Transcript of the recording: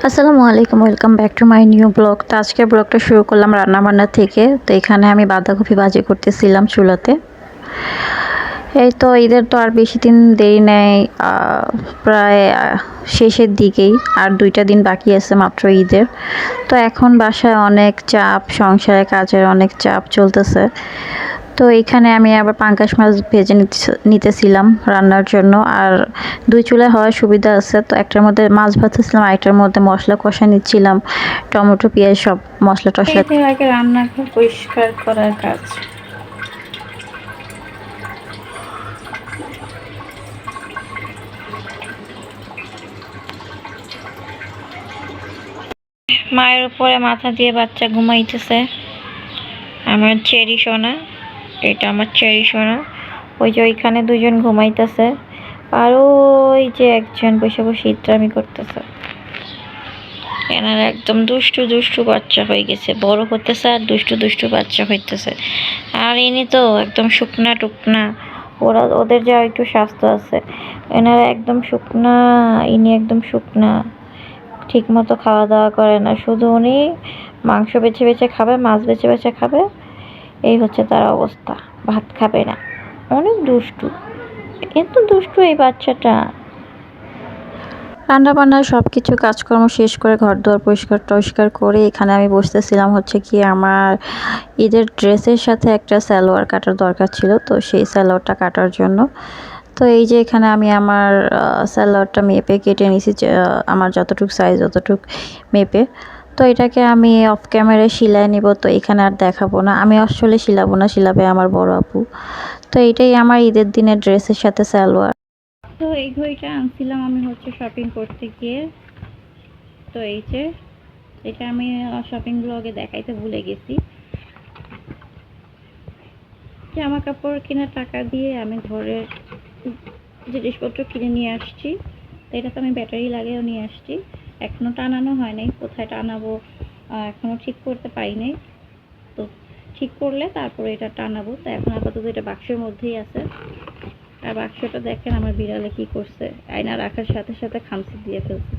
আসসালামু আলাইকুম, welcome back to my new blog. তো আজকের ব্লগটা শুরু করলাম রান্নাবান্না থেকে। তো এখানে আমি বাঁধাকপি ভাজি করতেছিলাম চুলাতে। এই তো ঈদের তো আর বেশি দিন দেরি নেই, প্রায় শেষের দিকেই, আর 2টা দিন বাকি আছে মাত্র ঈদের। তো এখন বাসায় অনেক চাপ, সংসারে কাজের অনেক চাপ চলতেছে। তো এখানে আমি আবার পাঙ্গাস মাছ ভেজে নিতেছিলাম রান্নার জন্য। আর 2 চুলায় হওয়ার সুবিধা আছে। তো একটার মধ্যে মাছ ভাজতেছিলাম, আরেকটার মধ্যে মশলা কষা নিচ্ছিলাম, টমেটো পেঁয়াজ সব মশলা টশলা। আগে রান্নাঘর পরিষ্কার করার কাজ। মায়ের উপরে মাথা দিয়ে বাচ্চা ঘুমাইতেছে, আমার চেরি সোনা। এটা আমার চেরি সোনা। ওই যে ওইখানে 2জন ঘুমাইতেছে, আর ওই যে একজন বসে বসে ইত্রামি করতেছে। এনারা একদম দুষ্টু দুষ্টু বাচ্চা হয়ে গেছে, বড় হতেছে আর দুষ্টু দুষ্টু বাচ্চা হইতেছে। আর ইনি তো একদম শুকনা টুকনা। ওদের যা একটু স্বাস্থ্য আছে, এনারা একদম শুকনা। ইনি একদম শুকনা, ঠিক মতো খাওয়া দাওয়া করে না। শুধু উনি মাংস বেছে বেছে খাবে, মাছ বেছে বেছে খাবে, এই হচ্ছে তার অবস্থা। ভাত খাবে না। অনেক দুষ্টু, এত দুষ্টু এই বাচ্চাটা। রান্নাবান্না সব কিছু কাজকর্ম শেষ করে ঘর দুয়ার পরিষ্কার টরিষ্কার করে এখানে আমি বসতেছিলাম হচ্ছে কি আমার ঈদের ড্রেসের সাথে একটা সালোয়ার কাটার দরকার ছিল, তো সেই সালোয়ারটা কাটার জন্য। তো এই যে এখানে আমি আমার সালোয়ারটা মেপে কেটে নিছি, আমার যতটুকু সাইজ অতটুকু মেপে। তো এটাকে আমি অফ ক্যামেরায় সেলাই নিব, তো এখানে আর দেখাবো না। আমি আসলে শিলাবো না, শিলাবে আমার বড় আপু। তো এটাই আমার ঈদের দিনের ড্রেসের সাথে সালোয়ার। তো এই ঘড়িটা আনছিলাম আমি হচ্ছে শপিং করতে গিয়ে। তো এই যে এটা আমি শপিং ব্লগে দেখাইতে ভুলে গেছি। জামা কাপড় কেনার টাকা দিয়ে আমি ঘরের জিনিসপত্র কিনে নিয়ে আসছি। তো এটা তো আমি ব্যাটারি লাগিয়েও নিয়ে আসছি। এখনো টানানো হয় নাই, কোথায় টানাবো এখনো ঠিক করতে পারি নাই। তো ঠিক করলে তারপরে এটা টানাবো। তো এখন আপাতত এটা বাক্সের মধ্যেই আছে। আর বাক্সটা দেখেন আমার বিড়ালে কি করছে, আয়না রাখার সাথে সাথে খামচি দিয়ে ফেলছে।